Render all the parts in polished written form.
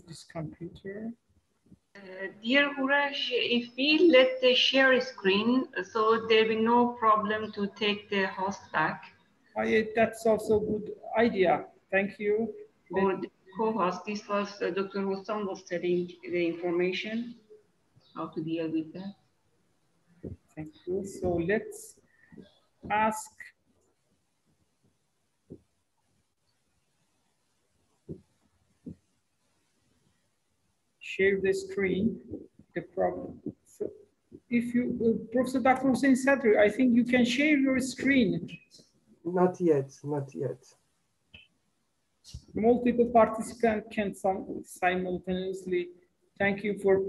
this computer. Dear Hurash, if we let the share screen, so there will be no problem to take the host back. That's also a good idea. Thank you. Or the co-host, this was Dr. Hussam was telling the information, how to deal with that. Thank you. So let's ask share the screen. The problem. So if you, Professor Dr. Hussein Sadri, I think you can share your screen. Not yet, not yet. Multiple participants can simultaneously. Thank you for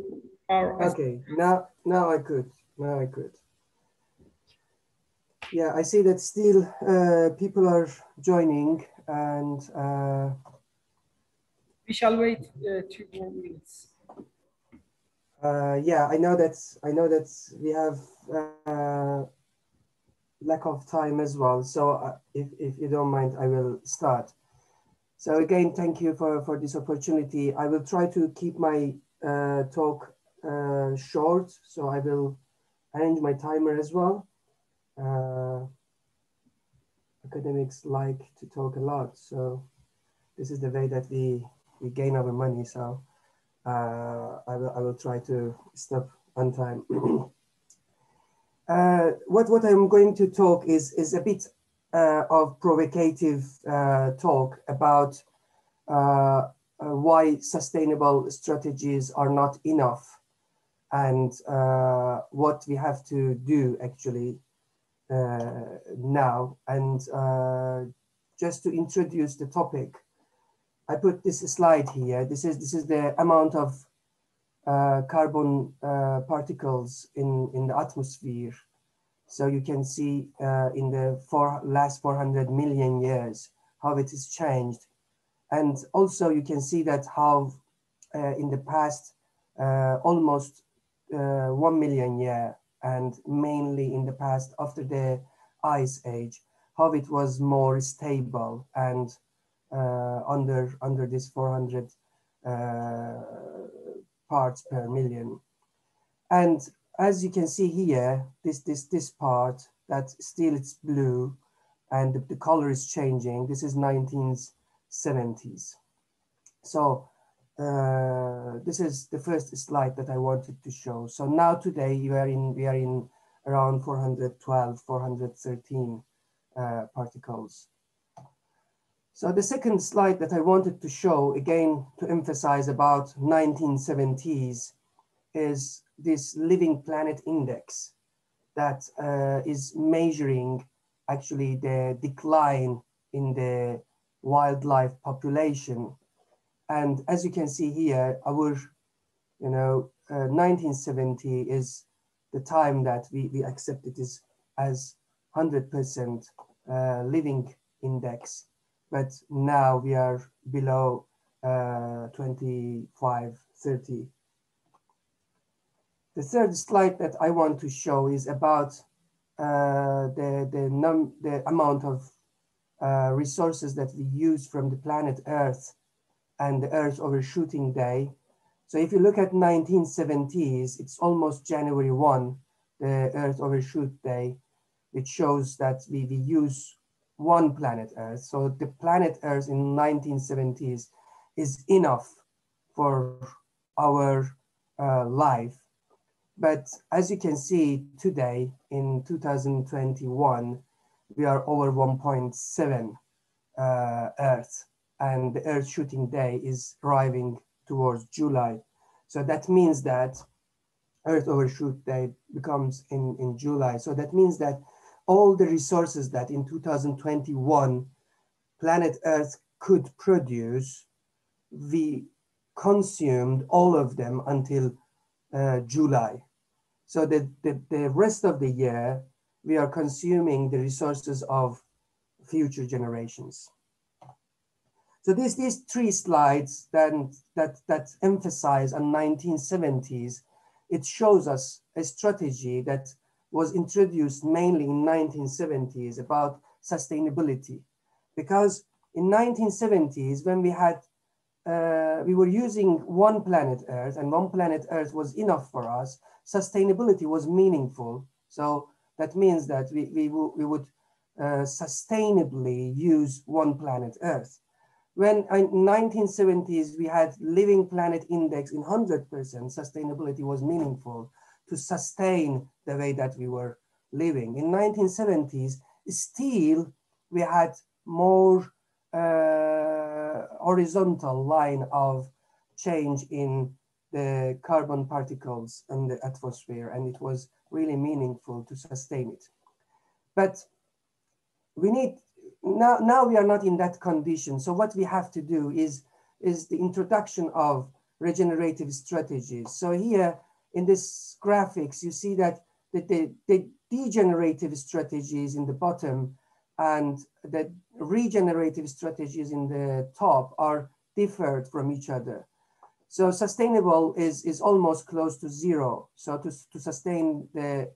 our. Okay, now I could. Now I could. Yeah, I see that still people are joining, and we shall wait 2 more minutes. Yeah, I know that we have lack of time as well. So if you don't mind, I will start. So again, thank you for this opportunity. I will try to keep my talk short. So I will arrange my timer as well. Academics like to talk a lot. So this is the way that we gain our money. So I will try to stop on time. What I'm going to talk is a bit of provocative talk about why sustainable strategies are not enough, and what we have to do actually now. And just to introduce the topic, I put this slide here. This is the amount of carbon particles in the atmosphere. So you can see in the last 400 million years how it has changed. And also you can see that how in the past almost 1 million years, and mainly in the past after the ice age, how it was more stable and under this 400 parts per million. And as you can see here, this part that still it's blue and the color is changing. This is 1970s. So this is the first slide that I wanted to show. So now today we are in around 412, 413 particles. So the second slide that I wanted to show, again, to emphasize about 1970s, is this living planet index that is measuring actually the decline in the wildlife population. And as you can see here, our 1970 is the time that we accepted this as 100% living index. But now we are below 25, 30. The third slide that I want to show is about the amount of resources that we use from the planet Earth and the Earth overshooting day. So if you look at 1970s, it's almost January 1, the Earth overshoot day, which shows that we use one planet Earth. So the planet Earth in 1970s is enough for our life. But as you can see today in 2021, we are over 1.7 Earth, and the Earth shooting day is arriving towards July. So that means that Earth overshoot day becomes in July. So that means that all the resources that in 2021 planet Earth could produce, we consumed all of them until July. So the rest of the year, we are consuming the resources of future generations. So these three slides then that emphasize on 1970s, it shows us a strategy that was introduced mainly in 1970s about sustainability. Because in 1970s, when we had we were using one planet Earth, and one planet Earth was enough for us, sustainability was meaningful. So that means that we would sustainably use one planet Earth. When in 1970s, we had living planet index in 100%, sustainability was meaningful to sustain the way that we were living. In 1970s, still we had more horizontal line of change in the carbon particles in the atmosphere, and it was really meaningful to sustain it. But we need, now we are not in that condition. So what we have to do is the introduction of regenerative strategies. So here in this graphics, you see that the degenerative strategies in the bottom and the regenerative strategies in the top are differed from each other. So sustainable is almost close to zero. So to sustain the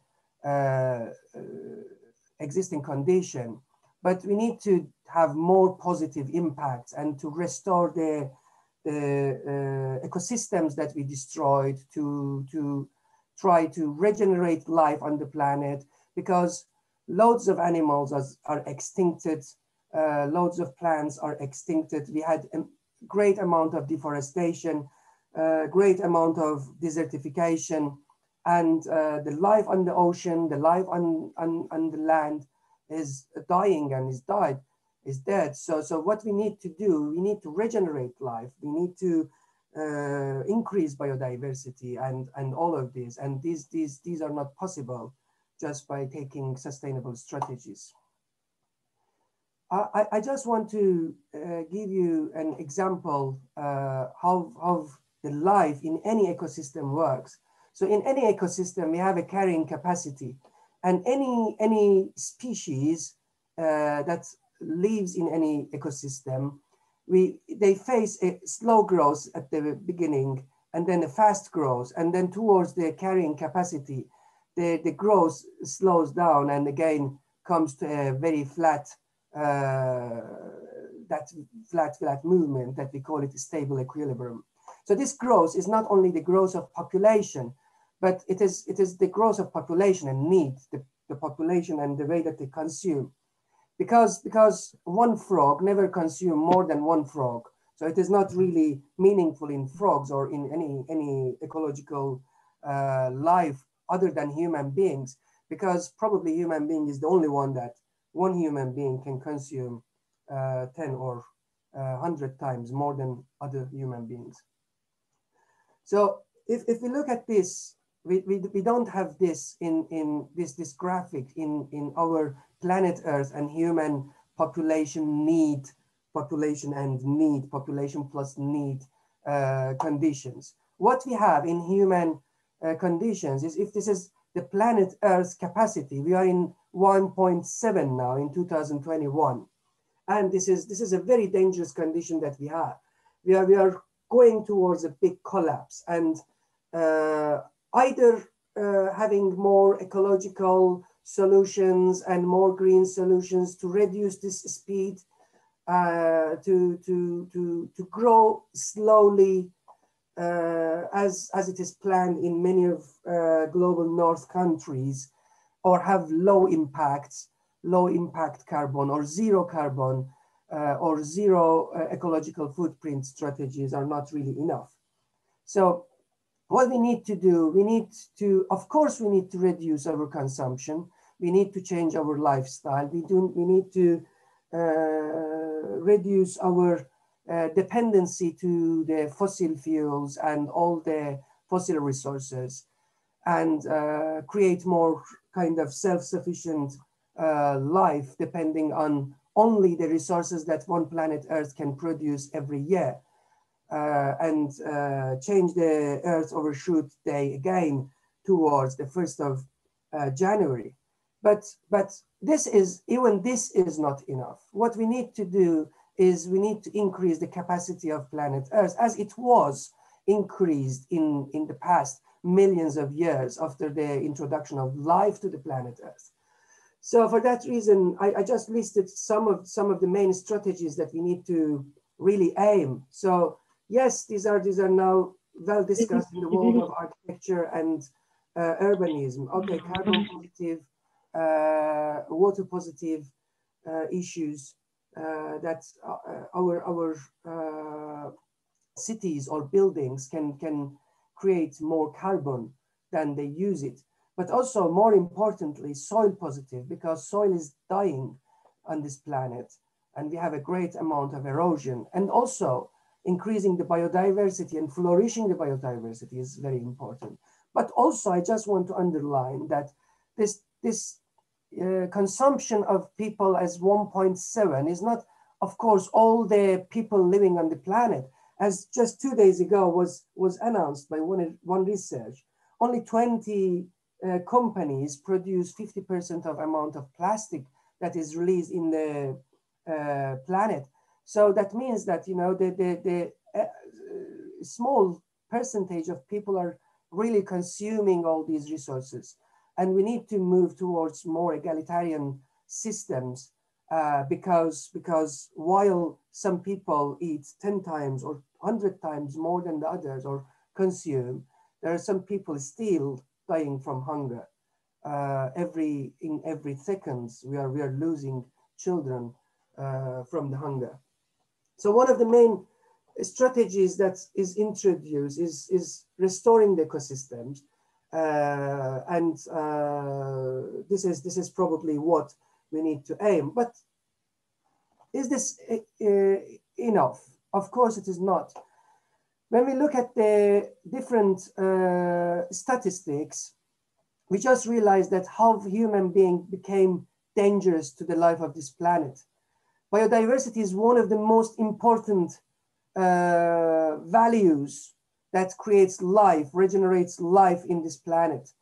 existing condition, but we need to have more positive impacts and to restore the ecosystems that we destroyed, to try to regenerate life on the planet, because loads of animals are extincted, loads of plants are extincted. We had a great amount of deforestation, great amount of desertification, and the life on the ocean, the life on the land is dying and is dead. So what we need to do, we need to regenerate life. We need to increase biodiversity and all of these. And these are not possible just by taking sustainable strategies. I just want to give you an example how the life in any ecosystem works. So in any ecosystem, we have a carrying capacity, and any species that lives in any ecosystem, they face a slow growth at the beginning, and then a fast growth, and then towards the carrying capacity, the growth slows down and again comes to a very flat, flat movement that we call it a stable equilibrium. So this growth is not only the growth of population, but it is the growth of population and need, the population and the way that they consume. Because one frog never consumes more than one frog. So it is not really meaningful in frogs or in any ecological life other than human beings, because probably human being is the only one that one human being can consume 10 or 100 times more than other human beings. So if we look at this, we don't have this in this graphic in our planet Earth and human population need, population plus need conditions. What we have in human conditions is, if this is the planet Earth's capacity, we are in 1.7 now in 2021. And this is a very dangerous condition that we have. We are going towards a big collapse, and either having more ecological solutions and more green solutions to reduce this speed, to grow slowly as it is planned in many of global north countries, or have low impact carbon or zero carbon or zero ecological footprint strategies are not really enough. So what we need to do, of course, we need to reduce our consumption. We need to change our lifestyle. We need to reduce our dependency to the fossil fuels and all the fossil resources, and create more kind of self-sufficient life depending on only the resources that one planet Earth can produce every year, and change the Earth overshoot day again towards the 1st of January. But this is not enough. What we need to do is we need to increase the capacity of planet Earth as it was increased in the past millions of years after the introduction of life to the planet Earth. So for that reason, I just listed some of the main strategies that we need to really aim. So yes, these are now well discussed in the world of architecture and urbanism. Okay, carbon positive, water positive issues that our cities or buildings can create more carbon than they use it. But also, more importantly, soil positive, because soil is dying on this planet and we have a great amount of erosion. And also increasing the biodiversity and flourishing the biodiversity is very important. But also, I just want to underline that this consumption of people as 1.7 is not, of course, all the people living on the planet. As just 2 days ago was announced by one research, only 20 companies produce 50% of amount of plastic that is released in the planet. So that means that, you know, the small percentage of people are really consuming all these resources. And we need to move towards more egalitarian systems because while some people eat 10 times or 100 times more than the others or consume, there are some people still dying from hunger. In every seconds, we are losing children from the hunger. So one of the main strategies that is introduced is restoring the ecosystems. And this is probably what we need to aim. But is this enough? Of course it is not. When we look at the different statistics, we just realize that how human beings became dangerous to the life of this planet. Biodiversity is one of the most important values that creates life, regenerates life in this planet,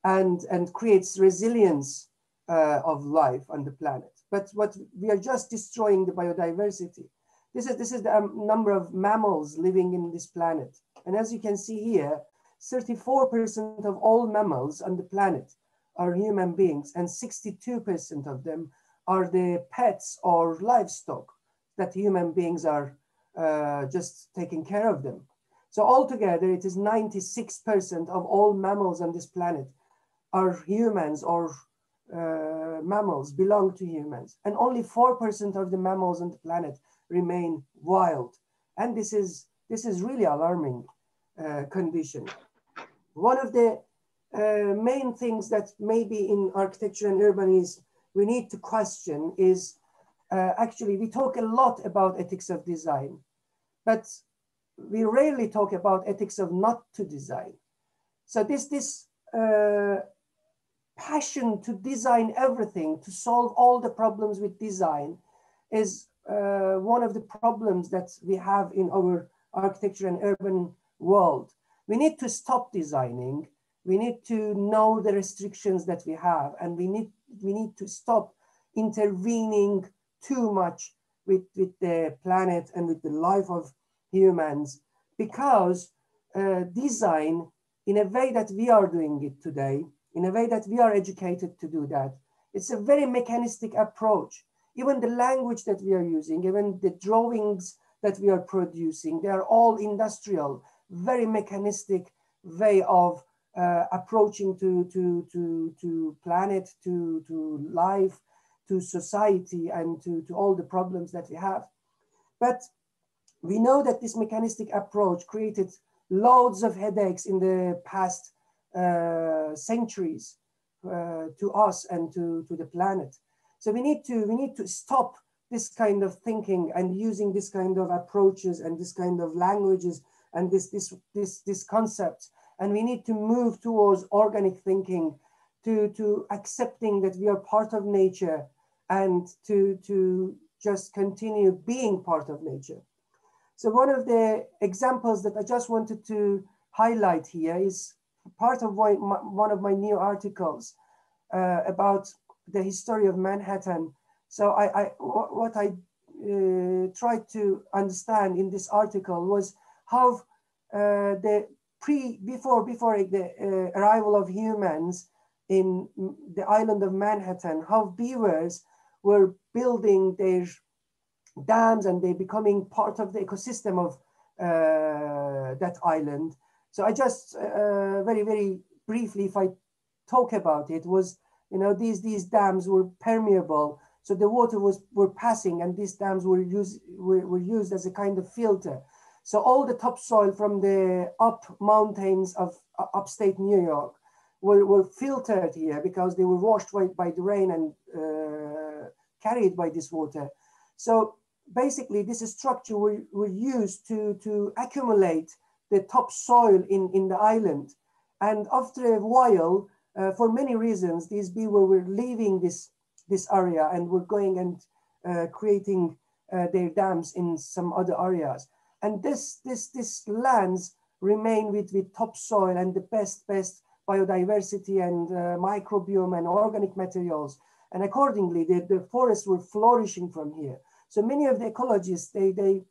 and creates resilience of life on the planet. But what we are just destroying the biodiversity. This is the number of mammals living in this planet. And as you can see here, 34% of all mammals on the planet are human beings, and 62% of them are the pets or livestock that human beings are just taking care of them. So altogether, it is 96% of all mammals on this planet are humans or mammals belong to humans. And only 4% of the mammals on the planet remain wild. And this is really alarming condition. One of the main things that maybe in architecture and urbanism we need to question is actually we talk a lot about ethics of design, but we rarely talk about ethics of not to design. So this passion to design everything, to solve all the problems with design is one of the problems that we have in our architecture and urban world. We need to stop designing. We need to know the restrictions that we have, and we need to stop intervening too much with the planet and with the life of humans, because design, in a way that we are doing it today, in a way that we are educated to do that, it's a very mechanistic approach. Even the language that we are using, even the drawings that we are producing, they are all industrial, very mechanistic way of approaching to planet, to life, to society, and to all the problems that we have. But we know that this mechanistic approach created loads of headaches in the past centuries to us and to the planet. So we need to stop this kind of thinking and using this kind of approaches and this kind of languages and this concepts. And we need to move towards organic thinking, to accepting that we are part of nature and to just continue being part of nature. So one of the examples that I just wanted to highlight here is part of one of my new articles about the history of Manhattan. So what I tried to understand in this article was how before the arrival of humans in the island of Manhattan, how beavers were building their dams and they becoming part of the ecosystem of that island. So I just very briefly, if I talk about it, was, you know, these dams were permeable, so the water were passing, and these dams were used as a kind of filter. So all the topsoil from the up mountains of upstate New York were filtered here because they were washed by the rain and carried by this water. So basically, this structure were used to accumulate the topsoil in the island. And after a while, for many reasons, these beaver were leaving this area and were going and creating their dams in some other areas. And this lands remain with topsoil and the best biodiversity and microbiome and organic materials. And accordingly, the forests were flourishing from here. So many of the ecologists, they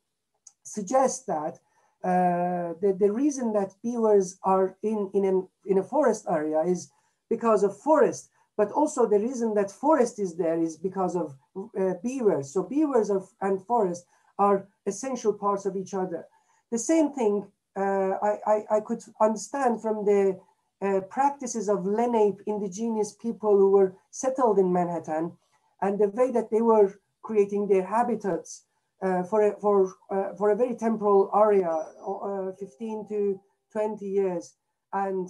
suggest that the reason that beavers are in a forest area is because of forest, but also the reason that forest is there is because of beavers. So beavers and forest are essential parts of each other. The same thing I could understand from the practices of Lenape indigenous people who were settled in Manhattan, and the way that they were creating their habitats for a very temporal area, 15 to 20 years. And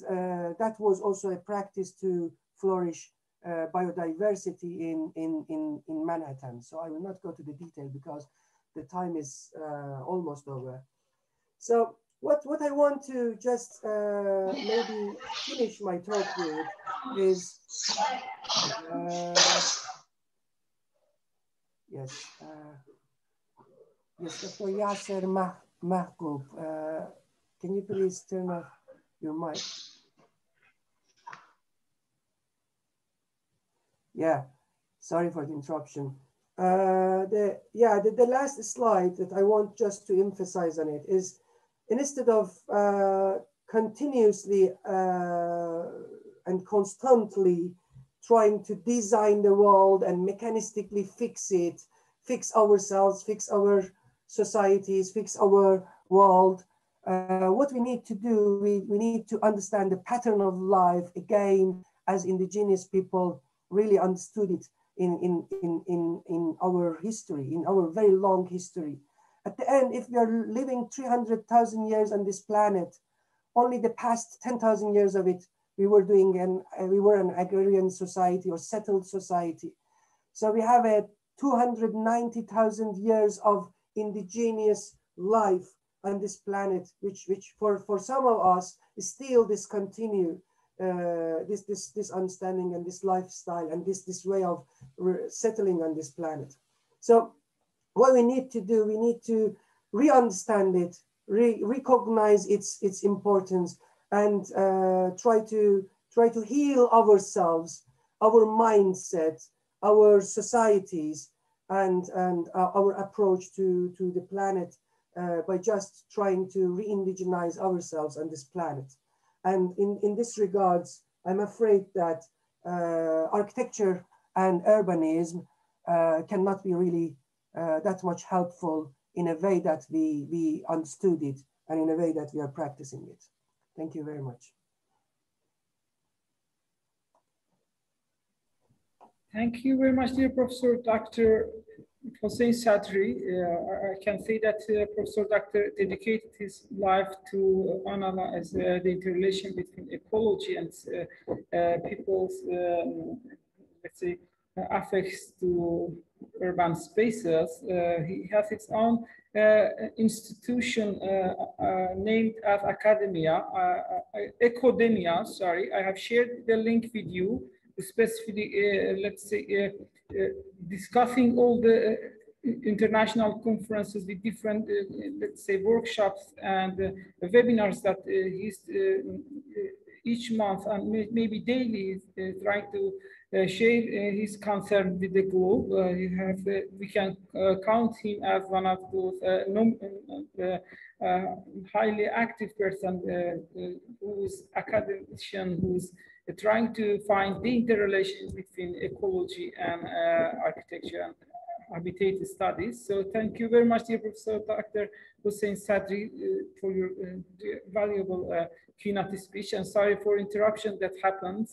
that was also a practice to flourish biodiversity in Manhattan. So I will not go to the detail because the time is almost over. So what I want to just maybe finish my talk with is, yes, Dr. Yasser Mahgoub, can you please turn off your mic? Yeah, sorry for the interruption. The last slide that I want just to emphasize on it is, instead of continuously and constantly trying to design the world and mechanistically fix it, fix ourselves, fix our societies, fix our world, what we need to do, we need to understand the pattern of life again, as indigenous people really understood it in our history, in our very long history. At the end, if we are living 300,000 years on this planet, only the past 10,000 years of it, we were an agrarian society or settled society. So we have a 290,000 years of indigenous life on this planet, which for some of us still discontinue this understanding and this lifestyle and this way of settling on this planet. So what we need to do, we need to re-understand it, recognize its importance, and try to heal ourselves, our mindset, our societies, and our approach to the planet by just trying to re-indigenize ourselves on this planet. And in this regards, I'm afraid that architecture and urbanism cannot be really that much helpful in a way that we understood it and in a way that we are practicing it. Thank you very much. Thank you very much, dear Professor Dr. Hossein Sadri. I can say that Professor Dr. dedicated his life to analyze the interrelation between ecology and people's, let's say, affects to urban spaces. He has his own institution named as Ecodemia, sorry. I have shared the link with you, specifically, let's say, discussing all the international conferences with different, let's say, workshops and webinars that he's each month and maybe daily trying to share his concern with the globe. We can count him as one of those highly active person who's academician, who's trying to find the interrelation between ecology and architecture and habitat studies. So thank you very much, dear Professor Dr. Hussein Sadri, for your valuable keynote speech. And sorry for interruption that happened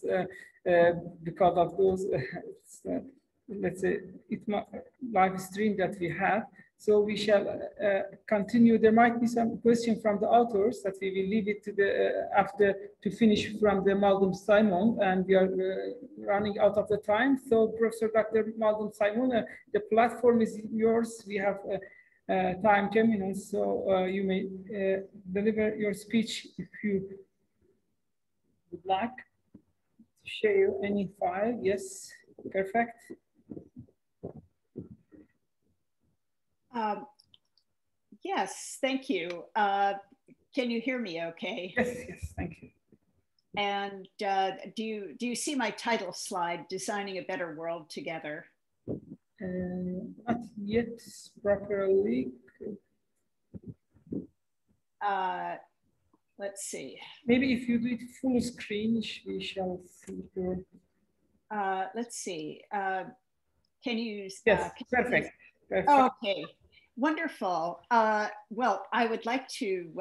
because of those, let's say, live stream that we have. So we shall continue. There might be some question from the authors that we will leave it to the after to finish from the Malcolm Simon, and we are running out of the time. So Professor Dr. Malcolm Simon, the platform is yours. We have time 10 minutes, so you may deliver your speech if you would like to share any file. Yes, perfect. Yes, thank you. Can you hear me okay? Yes, yes, thank you. And do you see my title slide, Designing a Better World Together? Not yet properly. Let's see. Maybe if you do it full screen, we shall see your... Let's see. Can you... Yes, perfect. Perfect. Okay, wonderful. Well, I would like to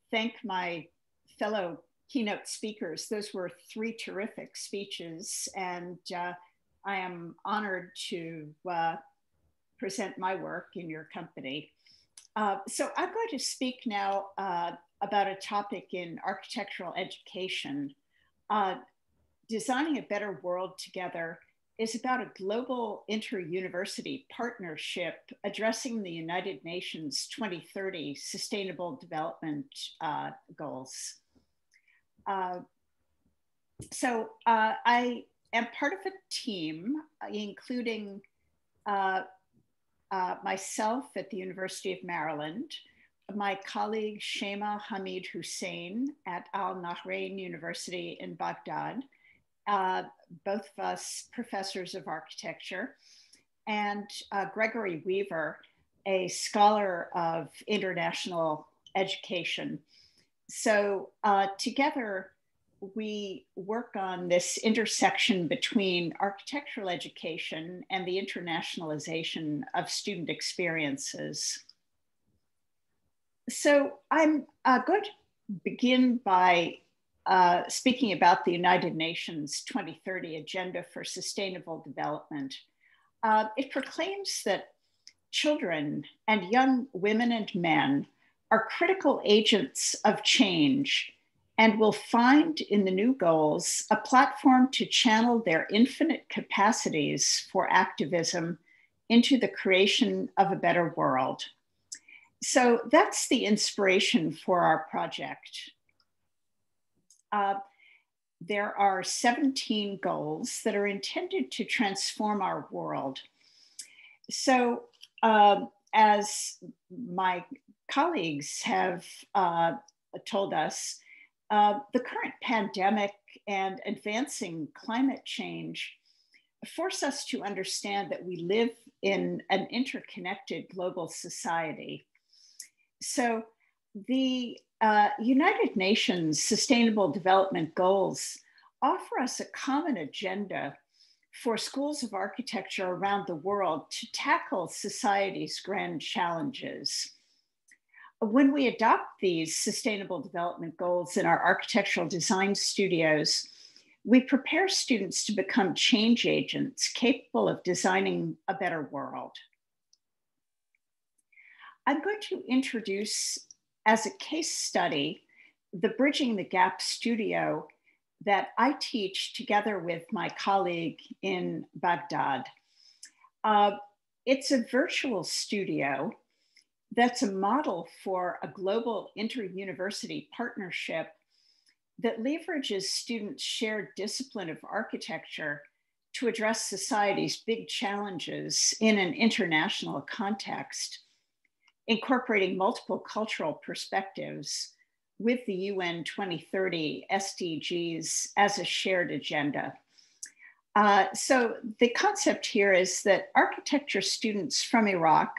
thank my fellow keynote speakers. Those were 3 terrific speeches, and I am honored to present my work in your company. So I'm going to speak now about a topic in architectural education. Designing a Better World Together is about a global inter-university partnership addressing the United Nations 2030 Sustainable Development Goals. So I am part of a team, including myself at the University of Maryland, my colleague Shema Hamid Hussein at Al Nahrain University in Baghdad, both of us professors of architecture, and Gregory Weaver, a scholar of international education. So together, we work on this intersection between architectural education and the internationalization of student experiences. So I'm going to begin by speaking about the United Nations 2030 Agenda for Sustainable Development. It proclaims that children and young women and men are critical agents of change and will find in the new goals a platform to channel their infinite capacities for activism into the creation of a better world. So that's the inspiration for our project. There are 17 goals that are intended to transform our world. So as my colleagues have told us, the current pandemic and advancing climate change force us to understand that we live in an interconnected global society. So the United Nations Sustainable Development Goals offer us a common agenda for schools of architecture around the world to tackle society's grand challenges. When we adopt these Sustainable Development Goals in our architectural design studios, we prepare students to become change agents capable of designing a better world. I'm going to introduce as a case study the Bridging the Gap studio that I teach together with my colleague in Baghdad. It's a virtual studio that's a model for a global inter-university partnership that leverages students' shared discipline of architecture to address society's big challenges in an international context, incorporating multiple cultural perspectives with the UN 2030 SDGs as a shared agenda. So the concept here is that architecture students from Iraq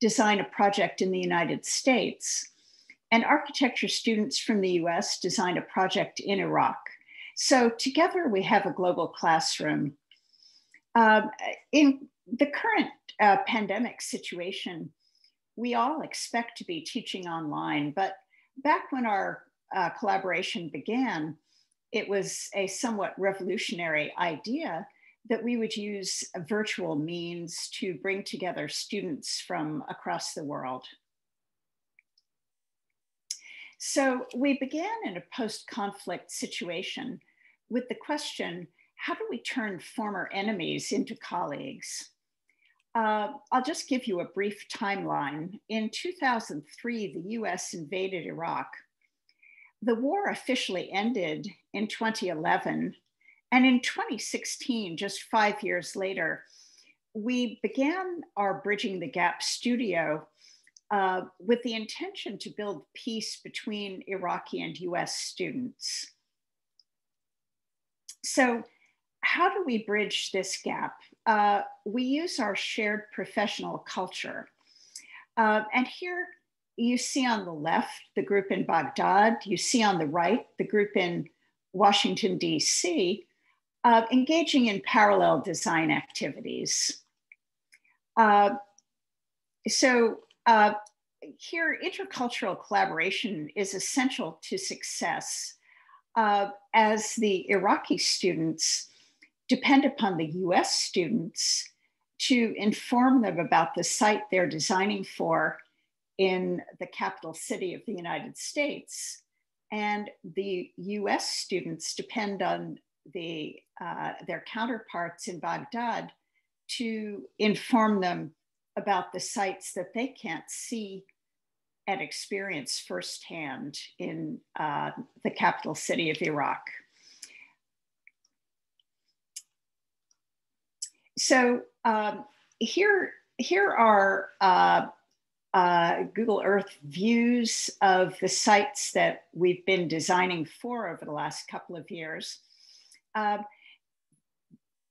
design a project in the United States, and architecture students from the US design a project in Iraq. So together we have a global classroom. In the current pandemic situation, we all expect to be teaching online, but back when our collaboration began, it was a somewhat revolutionary idea that we would use virtual means to bring together students from across the world. So we began in a post-conflict situation with the question, how do we turn former enemies into colleagues? I'll just give you a brief timeline. In 2003, the US invaded Iraq. The war officially ended in 2011. And in 2016, just 5 years later, we began our Bridging the Gap studio with the intention to build peace between Iraqi and US students. So how do we bridge this gap? We use our shared professional culture. And here you see on the left, the group in Baghdad. You see on the right, the group in Washington, DC, engaging in parallel design activities. Here, intercultural collaboration is essential to success as the Iraqi students depend upon the US students to inform them about the site they're designing for in the capital city of the United States. And the US students depend on their counterparts in Baghdad to inform them about the sites that they can't see and experience firsthand in the capital city of Iraq. So here are Google Earth views of the sites that we've been designing for over the last couple of years.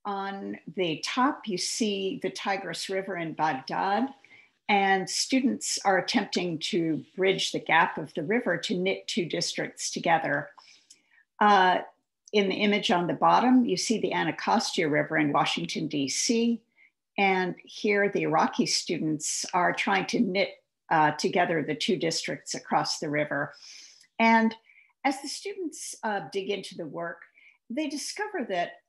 On the top, you see the Tigris River in Baghdad, and students are attempting to bridge the gap of the river to knit two districts together. In the image on the bottom, you see the Anacostia River in Washington, DC. And here the Iraqi students are trying to knit together the two districts across the river. And as the students dig into the work, they discover that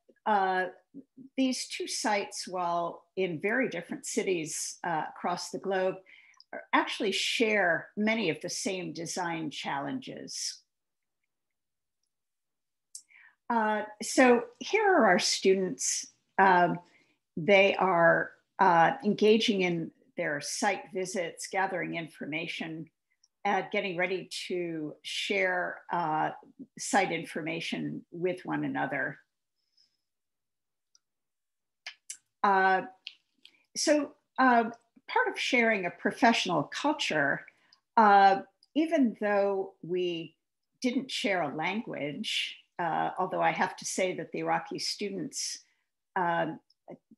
these two sites, while in very different cities across the globe, actually share many of the same design challenges. So here are our students. They are engaging in their site visits, gathering information, getting ready to share site information with one another. Part of sharing a professional culture, even though we didn't share a language, although I have to say that the Iraqi students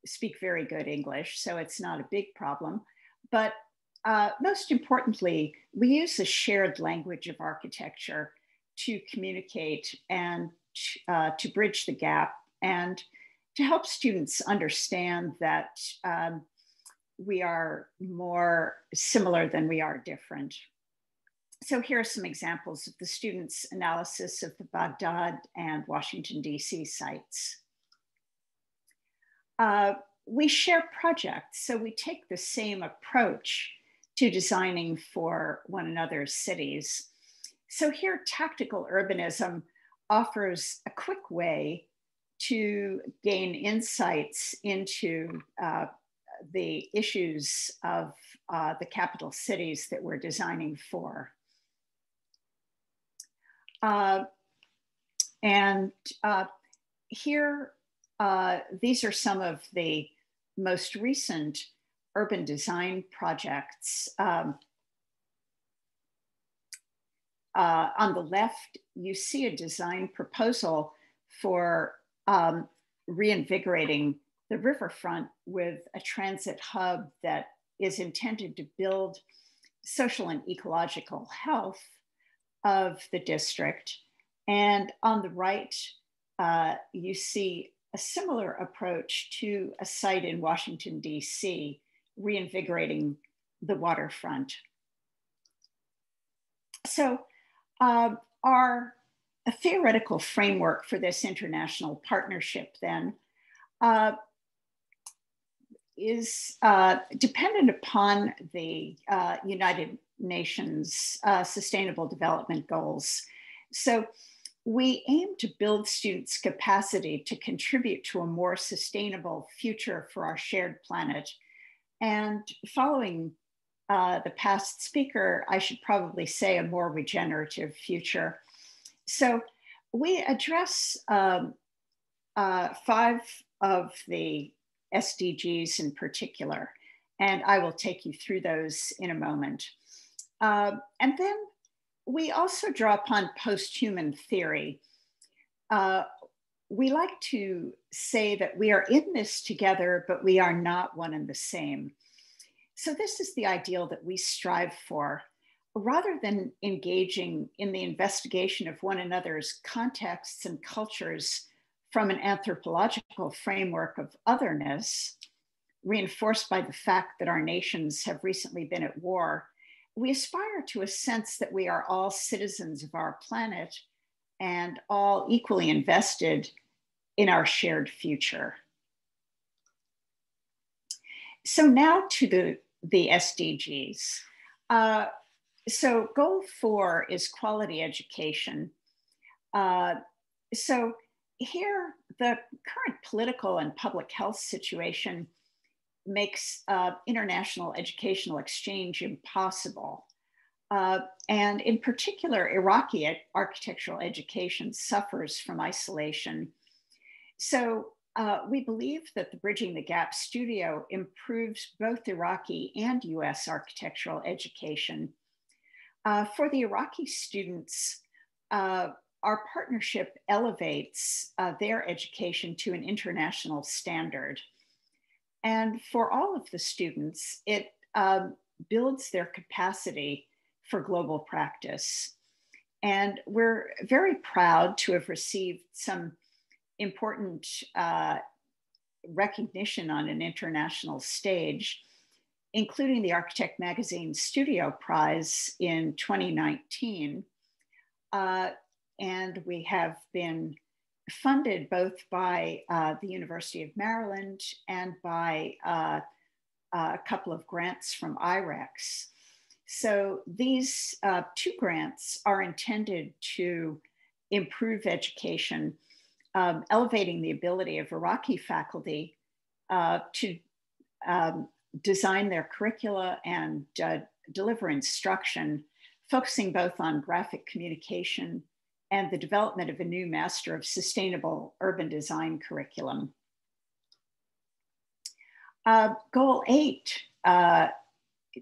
speak very good English, so it's not a big problem. But most importantly, we use a shared language of architecture to communicate and to bridge the gap and to help students understand that we are more similar than we are different. So here are some examples of the students' analysis of the Baghdad and Washington, DC sites. We share projects, so we take the same approach to designing for one another's cities. So here, tactical urbanism offers a quick way to gain insights into the issues of the capital cities that we're designing for. Here, these are some of the most recent urban design projects. On the left, you see a design proposal for reinvigorating the riverfront with a transit hub that is intended to build social and ecological health of the district. And on the right, you see a similar approach to a site in Washington, D.C., reinvigorating the waterfront. So our theoretical framework for this international partnership then is dependent upon the United Nations Sustainable Development Goals. So we aim to build students' capacity to contribute to a more sustainable future for our shared planet. And following the past speaker, I should probably say a more regenerative future. So we address 5 of the SDGs in particular, and I will take you through those in a moment. And then we also draw upon post-human theory. We like to say that we are in this together, but we are not one and the same. So this is the ideal that we strive for. Rather than engaging in the investigation of one another's contexts and cultures from an anthropological framework of otherness, reinforced by the fact that our nations have recently been at war, we aspire to a sense that we are all citizens of our planet and all equally invested in our shared future. So now to the SDGs. So goal 4 is quality education. So here, the current political and public health situation makes international educational exchange impossible. And in particular, Iraqi architectural education suffers from isolation. So we believe that the Bridging the Gap studio improves both Iraqi and US architectural education. For the Iraqi students, our partnership elevates their education to an international standard. And for all of the students, it builds their capacity for global practice. And we're very proud to have received some important recognition on an international stage, including the Architect Magazine Studio Prize in 2019. And we have been funded both by the University of Maryland and by a couple of grants from IREX. So these 2 grants are intended to improve education, elevating the ability of Iraqi faculty to design their curricula and deliver instruction, focusing both on graphic communication and the development of a new Master of Sustainable Urban Design curriculum. Goal 8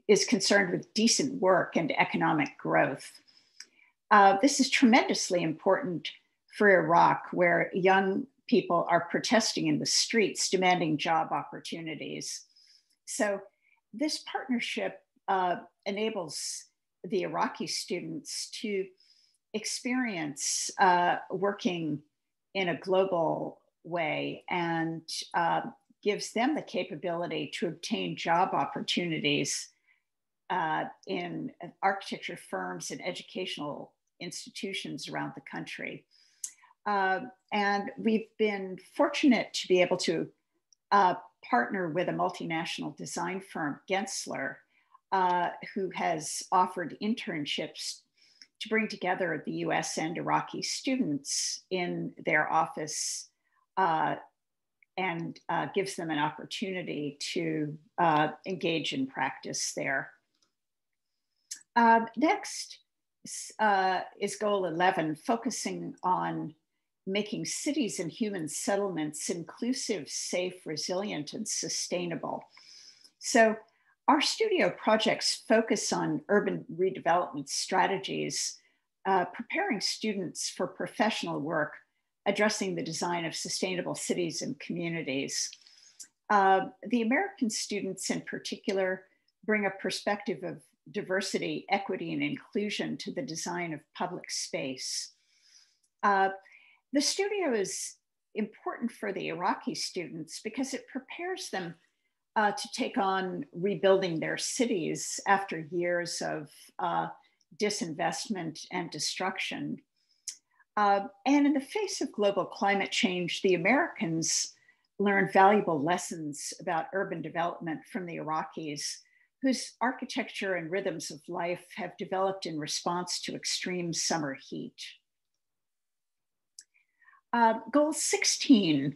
is concerned with decent work and economic growth. This is tremendously important for Iraq, where young people are protesting in the streets, demanding job opportunities. So this partnership enables the Iraqi students to experience working in a global way and gives them the capability to obtain job opportunities in architecture firms and educational institutions around the country. And we've been fortunate to be able to partner with a multinational design firm, Gensler, who has offered internships to bring together the US and Iraqi students in their office and gives them an opportunity to engage in practice there. Next is goal 11, focusing on making cities and human settlements inclusive, safe, resilient, and sustainable. So our studio projects focus on urban redevelopment strategies, preparing students for professional work, addressing the design of sustainable cities and communities. The American students in particular bring a perspective of diversity, equity, and inclusion to the design of public space. The studio is important for the Iraqi students because it prepares them to take on rebuilding their cities after years of disinvestment and destruction. And in the face of global climate change, the Americans learned valuable lessons about urban development from the Iraqis, whose architecture and rhythms of life have developed in response to extreme summer heat. Goal 16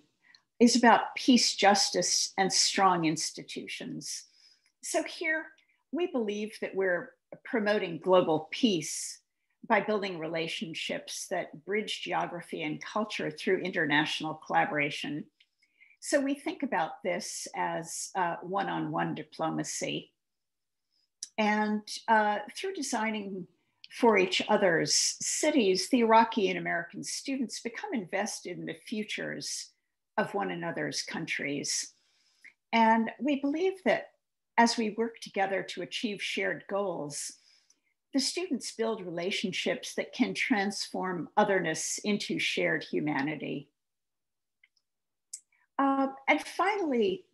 is about peace, justice, and strong institutions. So here, we believe that we're promoting global peace by building relationships that bridge geography and culture through international collaboration. So we think about this as one-on-one diplomacy. And through designing for each other's cities, the Iraqi and American students become invested in the futures of one another's countries. And we believe that as we work together to achieve shared goals, the students build relationships that can transform otherness into shared humanity. And finally,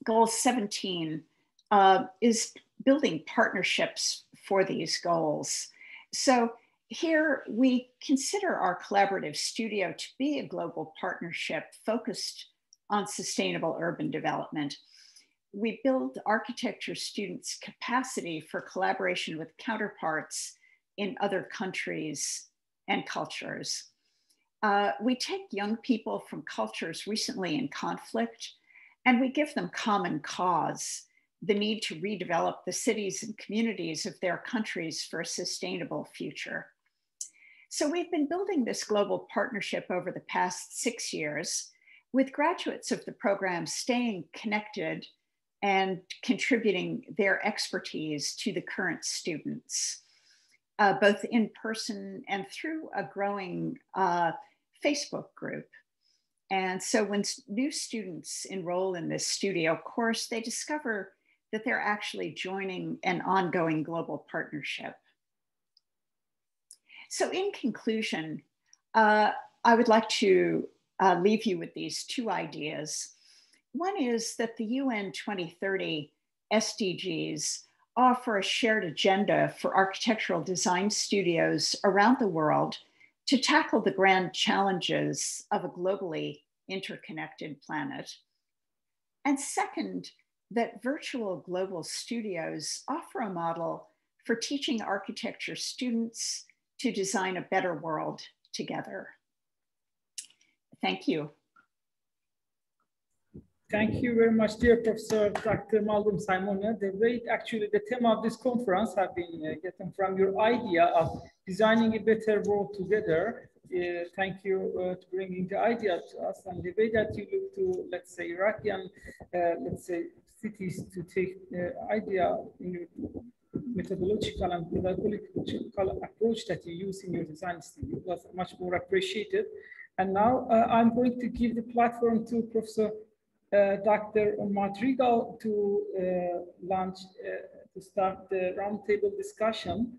goal 17 is building partnerships for these goals. So here we consider our collaborative studio to be a global partnership focused on sustainable urban development. We build architecture students' capacity for collaboration with counterparts in other countries and cultures. We take young people from cultures recently in conflict, and we give them common cause, the need to redevelop the cities and communities of their countries for a sustainable future. So we've been building this global partnership over the past 6 years, with graduates of the program staying connected and contributing their expertise to the current students, both in person and through a growing Facebook group. And so when new students enroll in this studio course, they discover that they're actually joining an ongoing global partnership. So in conclusion, I would like to leave you with these two ideas. One is that the UN 2030 SDGs offer a shared agenda for architectural design studios around the world to tackle the grand challenges of a globally interconnected planet. And second, that virtual global studios offer a model for teaching architecture students to design a better world together. Thank you. Thank you very much, dear Professor Dr. Maldum Simona. The way actually the theme of this conference have been getting from your idea of designing a better world together. Thank you to bringing the idea to us, and the way that you look to, let's say, Iraqi and let's say cities to take the idea in your methodological and pedagogical approach that you use in your design studio was much more appreciated. And now I'm going to give the platform to Professor Dr. Madrigal to launch, to start the roundtable discussion.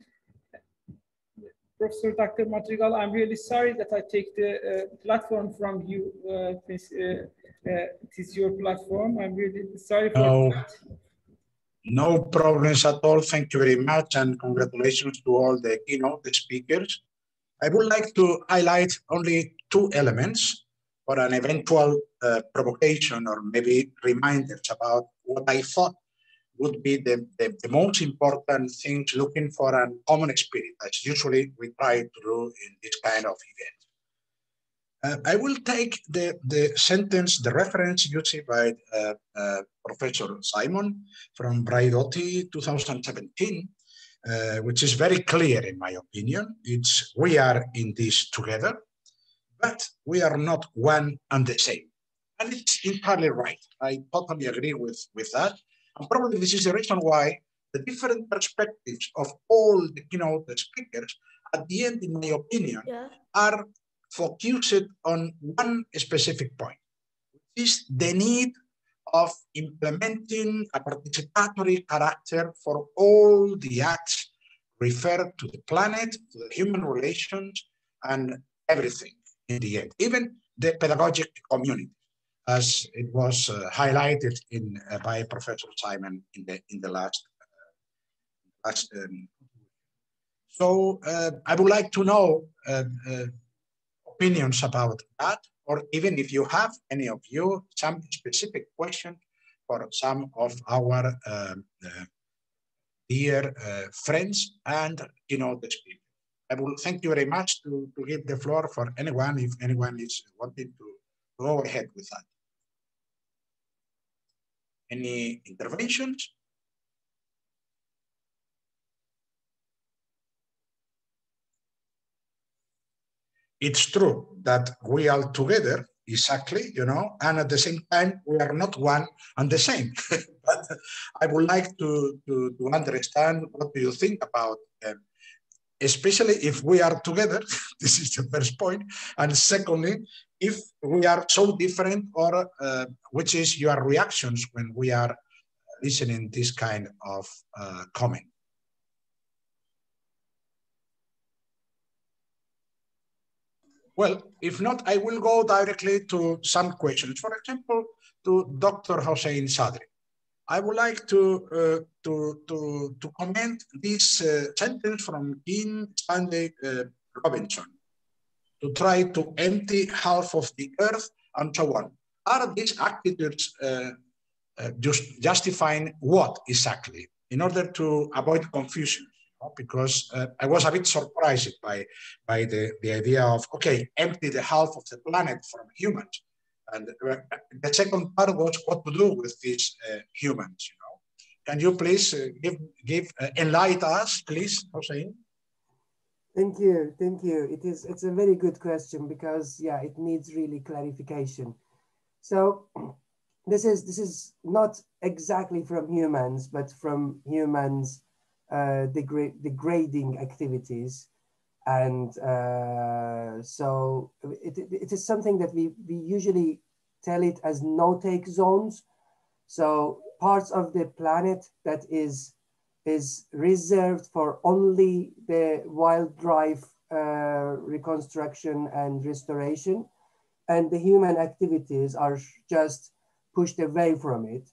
Professor Dr. Madrigal, I'm really sorry that I take the platform from you. It is your platform. I'm really sorry for that. No problems at all. Thank you very much, and congratulations to all the keynote speakers. I would like to highlight only two elements for an eventual provocation or maybe reminders about what I thought would be the most important things looking for a common spirit, as usually we try to do in this kind of event. I will take the sentence, the reference used by Professor Simon from Braidotti 2017, which is very clear in my opinion. It's we are in this together, but we are not one and the same. And it's entirely right. I totally agree with that. And probably this is the reason why the different perspectives of all the keynote speakers at the end, in my opinion, are focused on one specific point, which is the need of implementing a participatory character for all the acts referred to the planet, to the human relations, and everything. in the end, even the pedagogic community, as it was highlighted by Professor Simon in the last. So I would like to know opinions about that, or even if you have any of you some specific questions for some of our dear friends and the speaker. I will thank you very much to give the floor for anyone if anyone is wanting to go ahead with that. Any interventions? It's true that we are together, exactly, and at the same time, we are not one and the same. But I would like to understand what do you think about especially if we are together, this is the first point. And secondly, if we are so different, or which is your reactions when we are listening this kind of comment. Well, if not, I will go directly to some questions. For example, to Dr. Hossein Sadri. I would like to comment this sentence from King Stanley Robinson, to try to empty half of the earth and so on. Are these attitudes just justifying what exactly, in order to avoid confusion? Because I was a bit surprised by the idea of, okay, empty the half of the planet from humans. And the second part was what to do with these humans. Can you please enlighten us, please, Hossein? Thank you. It's a very good question, because it needs really clarification. So this is not exactly from humans, but from humans degrading activities. And so it is something that we usually tell it as no-take zones. So parts of the planet that is reserved for only the wildlife reconstruction and restoration, and the human activities are just pushed away from it.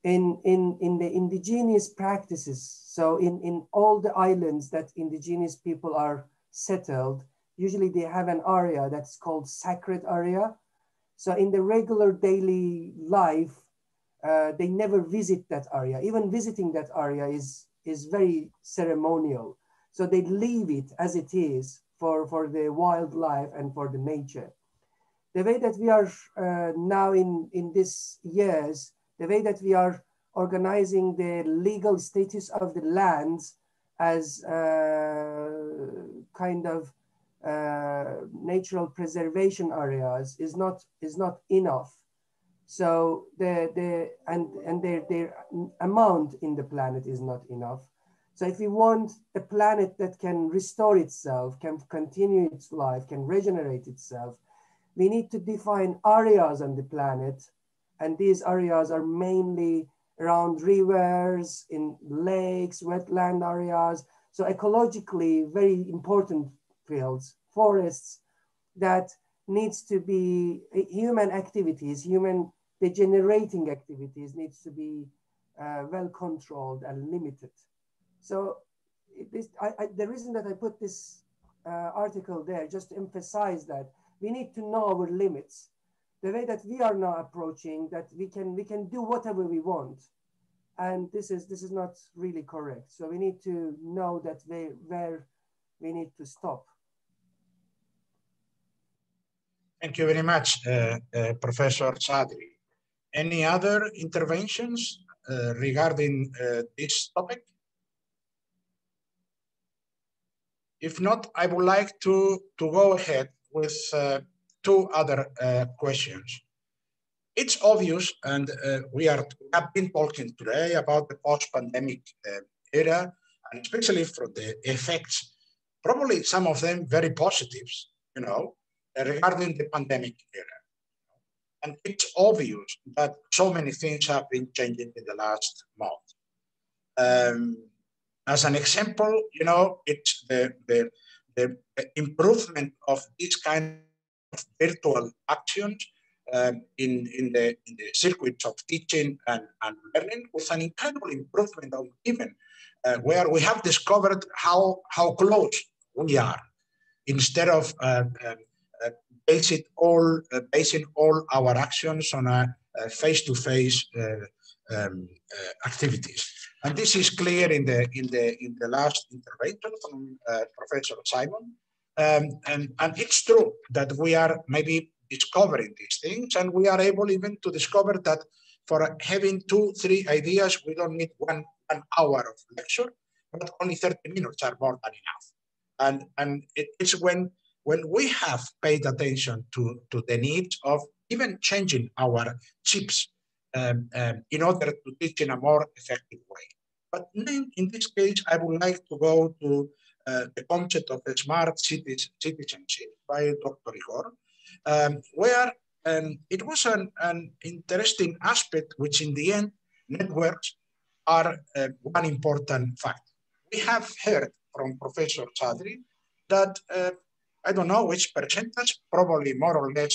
In the indigenous practices, so in all the islands that indigenous people are settled, usually they have an area that's called sacred area. So in the regular daily life, they never visit that area. Even visiting that area is very ceremonial. So they leave it as it is for the wildlife and for the nature. The way that we are now in these years, the way that we are organizing the legal status of the lands as kind of natural preservation areas is not enough. So their amount in the planet is not enough. So if we want a planet that can restore itself, can continue its life, can regenerate itself, we need to define areas on the planet. And these areas are mainly around rivers, in lakes, wetland areas. So ecologically very important fields, forests that needs to be human activities, human degenerating activities needs to be well controlled and limited. So the reason that I put this article there, just to emphasize that we need to know our limits. The way that we are now approaching that we can do whatever we want, and this is not really correct. So we need to know that where we need to stop. Thank you very much, Professor Sadri. Any other interventions regarding this topic? If not, I would like to go ahead with two other questions. It's obvious, and we have been talking today about the post-pandemic era, and especially for the effects, probably some of them very positives, regarding the pandemic era. And it's obvious that so many things have been changing in the last month. As an example, it's the improvement of this kind of virtual actions in the circuits of teaching and learning, with an incredible improvement of even where we have discovered how close we are, instead of basing all our actions on a face-to-face activities. And this is clear in the last intervention from Professor Simon. And it's true that we are maybe discovering these things, and we are able even to discover that for having 2-3 ideas, we don't need one hour of lecture, but only 30 minutes are more than enough. And it's when we have paid attention to the needs of even changing our chips in order to teach in a more effective way. But in this case, I would like to go to the concept of the smart citizenship by Dr. Igor, where it was an interesting aspect, which in the end, networks are one important factor. We have heard from Professor Chadri that I don't know which percentage, probably more or less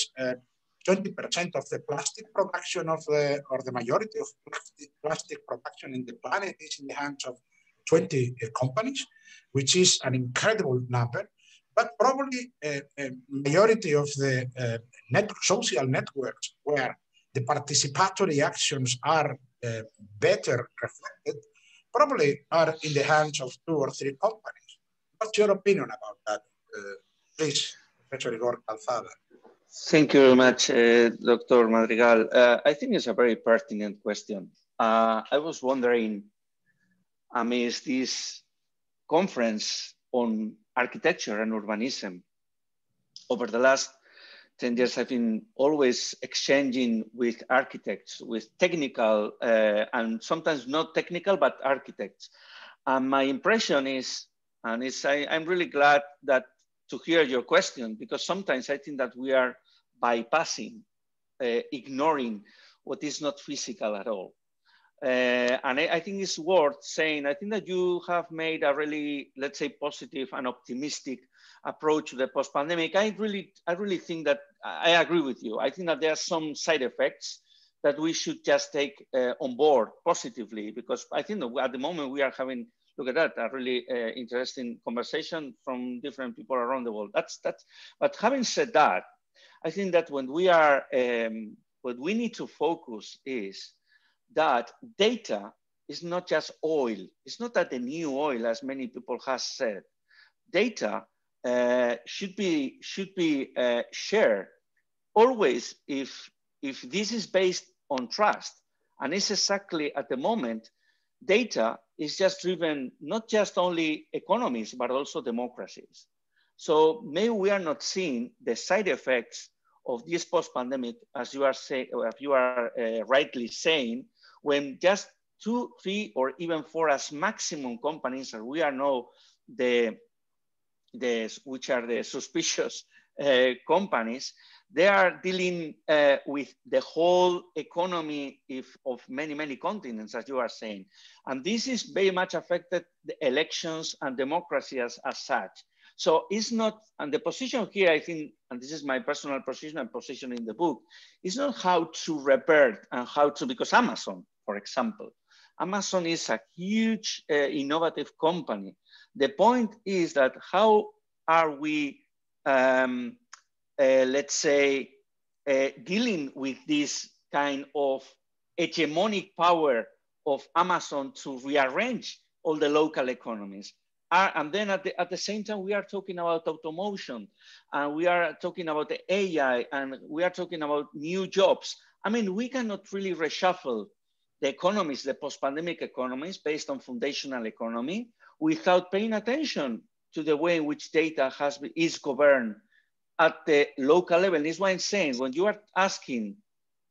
20% of the plastic production or the majority of plastic production in the planet is in the hands of 20 companies, which is an incredible number. But probably a majority of the social networks where the participatory actions are better reflected, probably are in the hands of 2 or 3 companies. What's your opinion about that? Please, Professor Igor Calzada. Thank you very much, Dr. Madrigal. I think it's a very pertinent question. I was wondering, amidst this conference on architecture and urbanism, over the last 10 years, I've been always exchanging with architects, with technical and sometimes not technical, but architects. And my impression is, and I'm really glad to hear your question, because sometimes I think that we are bypassing, ignoring what is not physical at all. And I think it's worth saying, I think that you have made a really, let's say, positive and optimistic approach to the post-pandemic. I really think that I agree with you. I think that there are some side effects that we should just take on board positively, because I think that at the moment we are having, look at that, a really interesting conversation from different people around the world. But having said that, I think that when we are, what we need to focus is that data is not just oil. It's not that the new oil, as many people have said. Data should be shared always if this is based on trust. And it's exactly at the moment, data is just driven not just only economies, but also democracies. So maybe we are not seeing the side effects of this post-pandemic, as you are rightly saying, when just 2, 3, or even 4 as maximum companies, and we are now which are the suspicious companies, they are dealing with the whole economy of many continents, as you are saying. And this is very much affected the elections and democracy as such. So it's not, and the position here, I think, and this is my personal position and position in the book, is not how to revert and how to, because Amazon, for example, Amazon is a huge innovative company. The point is that how are we, let's say, dealing with this kind of hegemonic power of Amazon to rearrange all the local economies? And then at the same time, we are talking about automotion, and we are talking about the AI, and we are talking about new jobs. I mean, we cannot really reshuffle the economies, the post-pandemic economies based on foundational economy without paying attention to the way in which data is governed at the local level. And this is why I'm saying, when you are asking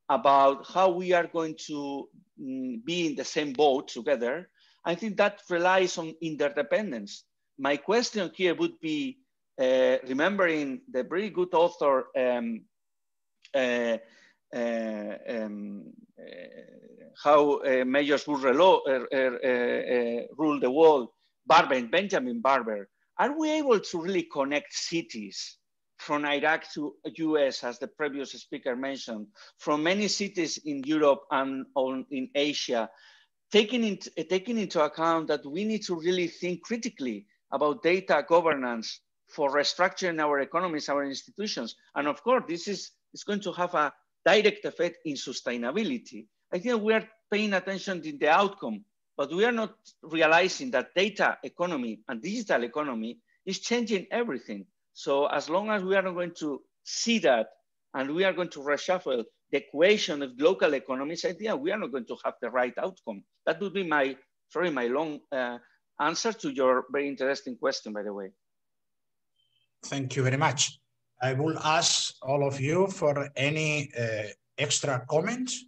about how we are going to be in the same boat together, I think that relies on interdependence. My question here would be, remembering the very good author, How Mayors Would Rule the World, Benjamin Barber, are we able to really connect cities from Iraq to US, as the previous speaker mentioned, from many cities in Europe and in Asia, taking into account that we need to really think critically about data governance for restructuring our economies, our institutions. And of course, this is going to have a direct effect in sustainability. I think we are paying attention to the outcome, but we are not realizing that data economy and digital economy is changing everything. So as long as we are not going to see that, and we are going to reshuffle the equation of local economies, I think we are not going to have the right outcome. That would be my long answer to your very interesting question, by the way. Thank you very much. I will ask all of you for any extra comments.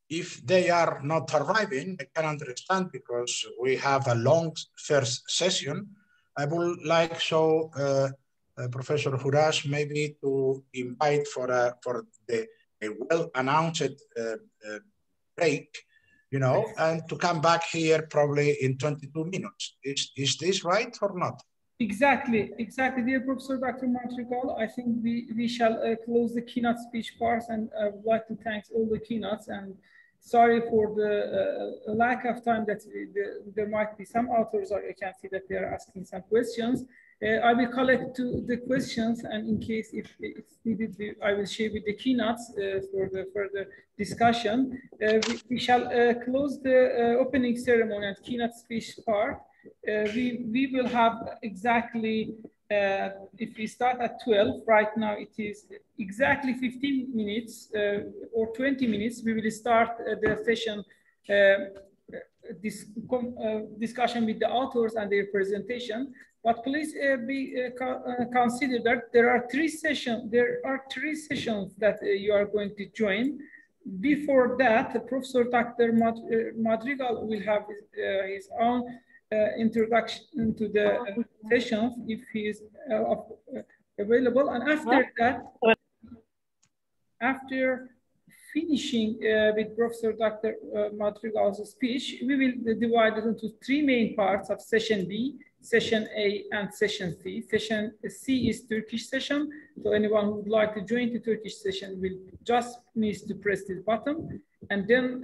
If they are not arriving, I can understand because we have a long first session. I would like Professor Hurash maybe to invite for a well-announced break, you know, and to come back here probably in 22 minutes. Is this right or not? Exactly, dear Professor Dr. Madrigal. I think we shall close the keynote speech part, and I would like to thank all the keynotes, and sorry for the lack of time that there might be some authors, I can see that they are asking some questions. I will collect the questions, and in case if it's needed, I will share with the keynotes for the further discussion. We shall close the opening ceremony and keynote speech part. We will have exactly, if we start at 12, right now it is exactly 15 minutes or 20 minutes, we will start the session, discussion with the authors and their presentation. But please consider that there are three sessions that you are going to join. Before that, Professor Dr. Madrigal will have his own introduction to the sessions if he is available. And after that, after finishing with Professor Dr. Madrigal's speech, we will divide it into three main parts of session B, session A, and session C. Session C is Turkish session. So anyone who would like to join the Turkish session will just need to press this button. And then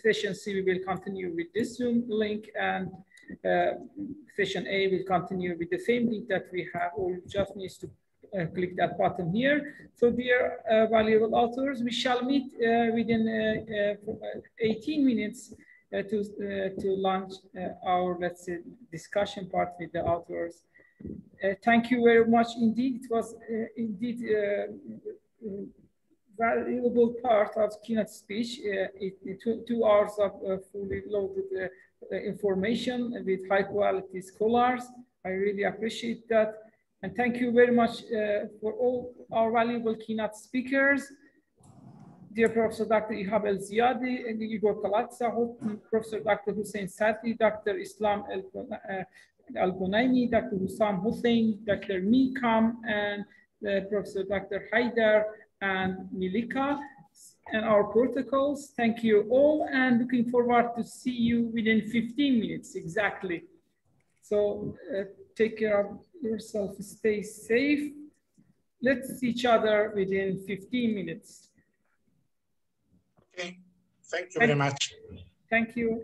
session C, we will continue with this Zoom link, and session A will continue with the same link that we have, or you just need to click that button here. So dear valuable authors, we shall meet within 18 minutes to launch our, let's say, discussion part with the authors. Thank you very much indeed. It was indeed valuable part of keynote speech. 2 hours of fully loaded information with high quality scholars. I really appreciate that. And thank you very much for all our valuable keynote speakers. Dear Professor Dr. Ihab El-Ziyadi, and Igor Kalatsa, Professor Dr. Hussein Sati, Dr. Islam Al-Ghanaimi, Dr. Hussam Hussein, Dr. Mikam, and Professor Dr. Haidar and Milika, and our protocols. Thank you all, and looking forward to see you within 15 minutes exactly. So take care of yourself, stay safe. Let's see each other within 15 minutes. Okay, thank you very much. Thank you.